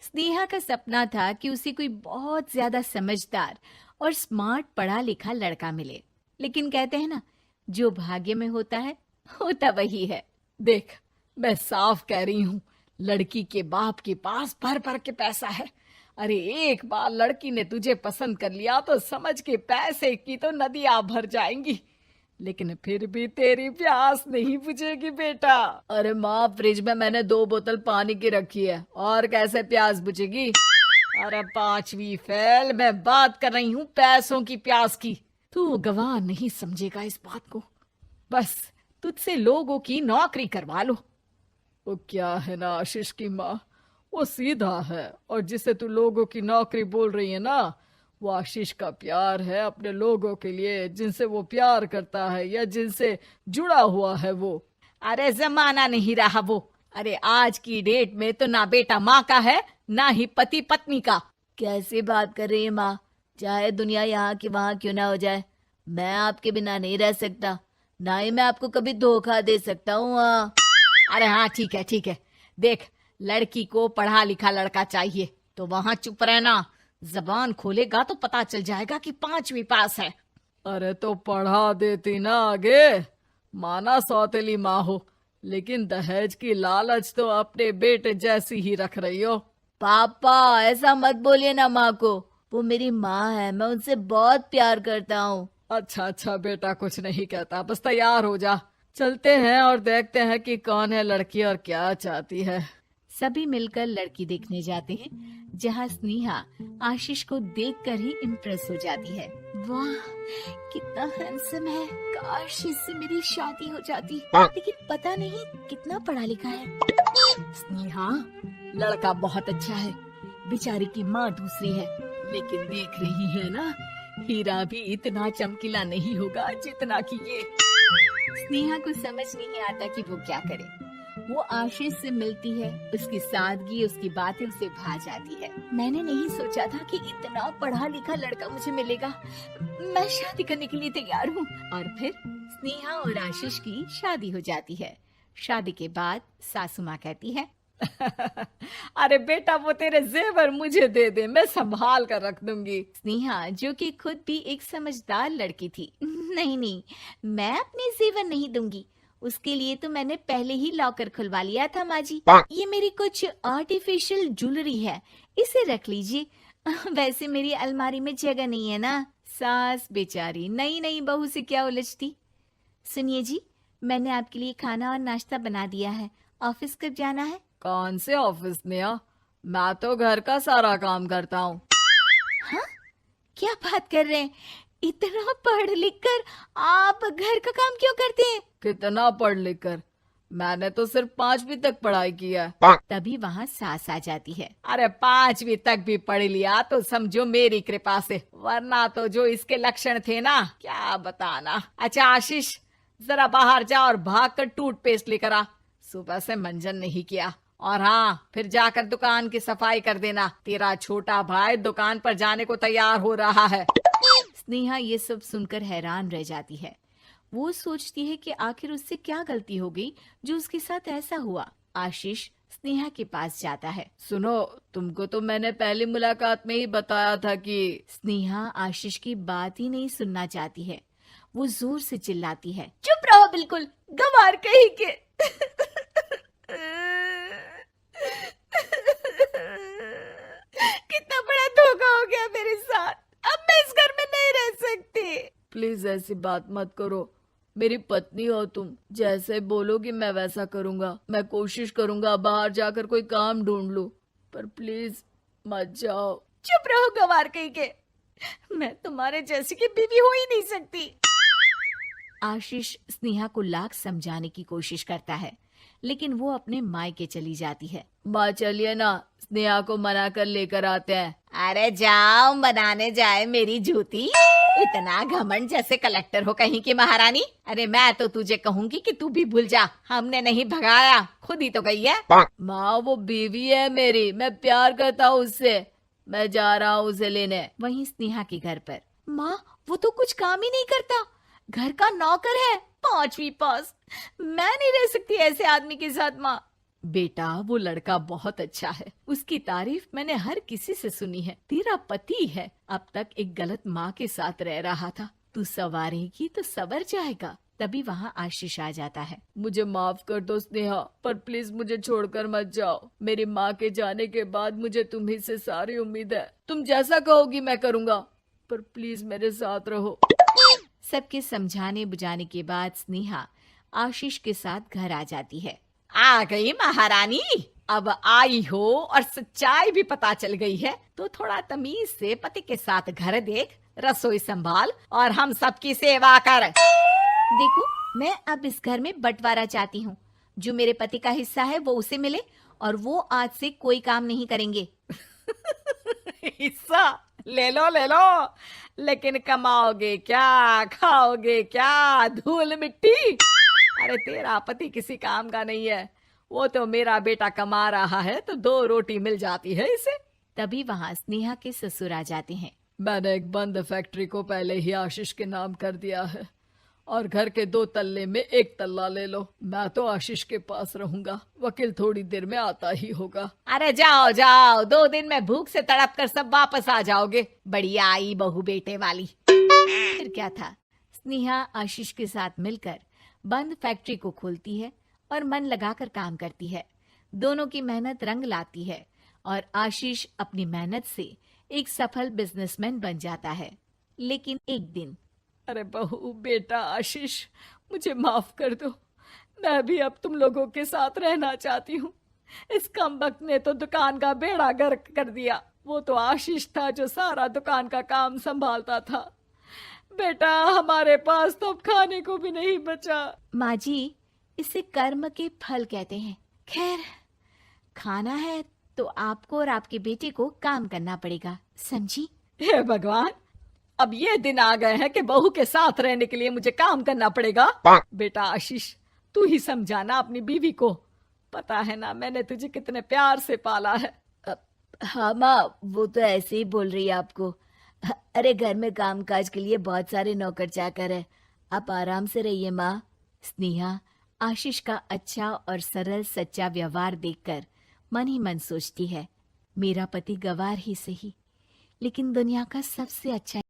स्नेहा का सपना था कि उसे कोई बहुत ज्यादा समझदार और स्मार्ट पढ़ा लिखा लड़का मिले। लेकिन कहते हैं ना, जो भाग्य में होता है होता वही है। देख, मैं साफ कह रही हूँ, लड़की के बाप के पास भर भर के पैसा है। अरे एक बार लड़की ने तुझे पसंद कर लिया तो समझ के पैसे की तो नदियां भर जाएंगी, लेकिन फिर भी तेरी प्यास नहीं बुझेगी बेटा। अरे माँ, फ्रिज में मैंने 2 बोतल पानी की रखी है, और कैसे प्यास बुझेगी? अरे 5वीं फेल, मैं बात कर रही हूँ पैसों की प्यास की। तू गवाह नहीं समझेगा इस बात को। बस तुझसे लोगों की नौकरी करवा लो। वो क्या है ना आशीष की माँ, वो सीधा है, और जिसे तू लोगों की नौकरी बोल रही है ना, वो आशीष का प्यार है अपने लोगों के लिए, जिनसे वो प्यार करता है या जिनसे जुड़ा हुआ है वो। अरे जमाना नहीं रहा वो। अरे आज की डेट में तो ना बेटा माँ का है, ना ही पति पत्नी का। कैसी बात कर रही है माँ? चाहे दुनिया यहाँ की वहाँ क्यों ना हो जाए, मैं आपके बिना नहीं रह सकता। ना ही मैं आपको कभी धोखा दे सकता हूँ। अरे हाँ, ठीक है ठीक है। देख, लड़की को पढ़ा लिखा लड़का चाहिए तो वहां चुप रहना। जबान खोलेगा तो पता चल जाएगा कि 5वीं पास है। अरे तो पढ़ा देती ना आगे। माना सौतेली माँ हो, लेकिन दहेज की लालच तो अपने बेटे जैसी ही रख रही हो। पापा ऐसा मत बोलिए ना माँ को, वो मेरी माँ है, मैं उनसे बहुत प्यार करता हूँ। अच्छा अच्छा बेटा, कुछ नहीं कहता, बस तैयार हो जा, चलते हैं और देखते हैं कि कौन है लड़की और क्या चाहती है। सभी मिलकर लड़की देखने जाते हैं, जहाँ स्नेहा आशीष को देखकर ही इम्प्रेस हो जाती है। वाह, कितना हैंडसम है। काश इससे मेरी शादी हो जाती, लेकिन पता नहीं कितना पढ़ा लिखा है। स्नेहा, लड़का बहुत अच्छा है, बेचारी की माँ दूसरी है, लेकिन देख रही है ना, हीरा भी इतना चमकीला नहीं होगा जितना कि ये। स्नेहा को समझ नहीं आता कि वो क्या करे। वो आशीष से मिलती है, उसकी सादगी, उसकी बातें उसे भा जाती है। मैंने नहीं सोचा था कि इतना पढ़ा लिखा लड़का मुझे मिलेगा। मैं शादी करने के लिए तैयार हूँ। और फिर स्नेहा और आशीष की शादी हो जाती है। शादी के बाद सासू माँ कहती है, अरे बेटा, वो तेरे जेवर मुझे दे दे, मैं संभाल कर रख दूंगी। स्नेहा, जो कि खुद भी एक समझदार लड़की थी, नहीं नहीं, मैं अपने जेवर नहीं दूंगी। उसके लिए तो मैंने पहले ही लॉकर खुलवा लिया था माँ जी। ये मेरी कुछ आर्टिफिशियल ज्वेलरी है, इसे रख लीजिए। वैसे मेरी अलमारी में जगह नहीं है ना। सास बेचारी नई नई बहू से क्या उलझती। सुनिए जी, मैंने आपके लिए खाना और नाश्ता बना दिया है। ऑफिस कब जाना है? कौन से ऑफिस में? मैं तो घर का सारा काम करता हूँ। हाँ, क्या बात कर रहे हैं? इतना पढ़ लिख कर आप घर का काम क्यों करते हैं? कितना पढ़ लिख कर? मैंने तो सिर्फ 5वीं तक पढ़ाई की है। तभी वहाँ सास आ जाती है। अरे 5वीं तक भी पढ़ लिया तो समझो मेरी कृपा से, वरना तो जो इसके लक्षण थे ना, क्या बताना। अच्छा आशीष, जरा बाहर जा और भाग कर टूथपेस्ट लेकर आ। सुबह से मंजन नहीं किया। और हाँ, फिर जाकर दुकान की सफाई कर देना। तेरा छोटा भाई दुकान पर जाने को तैयार हो रहा है। स्नेहा ये सब सुनकर हैरान रह जाती है। वो सोचती है कि आखिर उससे क्या गलती हो गई जो उसके साथ ऐसा हुआ। आशीष स्नेहा के पास जाता है। सुनो, तुमको तो मैंने पहली मुलाकात में ही बताया था कि। स्नेहा आशीष की बात ही नहीं सुनना चाहती है। वो जोर से चिल्लाती है, चुप रहो बिल्कुल, गंवार कहीं के। कितना बड़ा धोखा हो गया मेरे साथ। अब मैं इस घर में नहीं रह सकती। प्लीज ऐसी बात मत करो, मेरी पत्नी हो तुम, जैसे बोलोगी मैं वैसा करूंगा। मैं कोशिश करूंगा बाहर जाकर कोई काम ढूंढ लूं, पर प्लीज मत जाओ। चुप रहो गंवार कहीं के, मैं तुम्हारे जैसी की बीवी हो ही नहीं सकती। आशीष स्नेहा को लाख समझाने की कोशिश करता है, लेकिन वो अपने मायके चली जाती है। माँ चलिए ना, स्नेहा को मना कर लेकर आते हैं। अरे जाओ, बनाने जाए मेरी जूती। इतना घमंड, जैसे कलेक्टर हो कहीं की महारानी। अरे मैं तो तुझे कहूंगी कि तू भी भूल जा, हमने नहीं भगाया, खुद ही तो गई है। माँ वो बीवी है मेरी, मैं प्यार करता हूँ उससे, मैं जा रहा हूँ उसे लेने। वहीं स्नेहा के घर पर, माँ वो तो कुछ काम ही नहीं करता, घर का नौकर है, 5वीं पास। मैं नहीं रह सकती ऐसे आदमी के साथ माँ। बेटा वो लड़का बहुत अच्छा है, उसकी तारीफ मैंने हर किसी से सुनी है। तेरा पति है, अब तक एक गलत माँ के साथ रह रहा था, तू संवारेगी तो संवर जाएगा। तभी वहाँ आशीष आ जाता है। मुझे माफ कर दो स्नेहा, पर प्लीज मुझे छोड़कर मत जाओ। मेरी माँ के जाने के बाद मुझे तुम्ही से सारी उम्मीद है। तुम जैसा कहोगी मैं करूँगा, पर प्लीज मेरे साथ रहो। सबके समझाने बुझाने के बाद स्नेहा आशीष के साथ घर आ जाती है। आ गई महारानी, अब आई हो और सच्चाई भी पता चल गई है, तो थोड़ा तमीज से पति के साथ घर देख, रसोई संभाल और हम सबकी सेवा कर। देखो, मैं अब इस घर में बंटवारा चाहती हूँ। जो मेरे पति का हिस्सा है वो उसे मिले और वो आज से कोई काम नहीं करेंगे। हिस्सा ले लो, लेकिन कमाओगे क्या, खाओगे क्या, धूल मिट्टी? अरे तेरा पति किसी काम का नहीं है, वो तो मेरा बेटा कमा रहा है तो 2 रोटी मिल जाती है इसे। तभी वहाँ स्नेहा के ससुर आ जाते हैं। मैंने एक बंद फैक्ट्री को पहले ही आशीष के नाम कर दिया है और घर के 2 तल्ले में 1 तल्ला ले लो। मैं तो आशीष के पास रहूंगा, वकील थोड़ी देर में आता ही होगा। अरे जाओ जाओ, 2 दिन में भूख से तड़प कर सब वापस आ जाओगे। बढ़िया आई बहू बेटे वाली। फिर क्या था, स्नेहा आशीष के साथ मिलकर बंद फैक्ट्री को खोलती है और मन लगाकर काम करती है। दोनों की मेहनत रंग लाती है और आशीष अपनी मेहनत से एक सफल बिजनेसमैन बन जाता है। लेकिन एक दिन, अरे बहू बेटा आशीष, मुझे माफ कर दो, मैं भी अब तुम लोगों के साथ रहना चाहती हूँ। इस कमबख्त ने तो दुकान का बेड़ा गर्क कर दिया। वो तो आशीष था जो सारा दुकान का काम संभालता था। बेटा हमारे पास तो अब खाने को भी नहीं बचा। माँ जी, इसे कर्म के फल कहते हैं। खैर, खाना है तो आपको और आपके बेटे को काम करना पड़ेगा, समझी? हे भगवान, अब ये दिन आ गए हैं कि बहू के साथ रहने के लिए मुझे काम करना पड़ेगा। बेटा आशीष, तू ही समझाना अपनी बीवी को। पता है ना मैंने तुझे कितने प्यार से पाला है। हाँ माँ, वो तो ऐसे ही बोल रही है आपको। अरे घर में कामकाज के लिए बहुत सारे नौकर चाकर है, आप आराम से रहिए माँ। स्नेहा आशीष का अच्छा और सरल सच्चा व्यवहार देखकर मन ही मन सोचती है, मेरा पति गवार ही सही, लेकिन दुनिया का सबसे अच्छा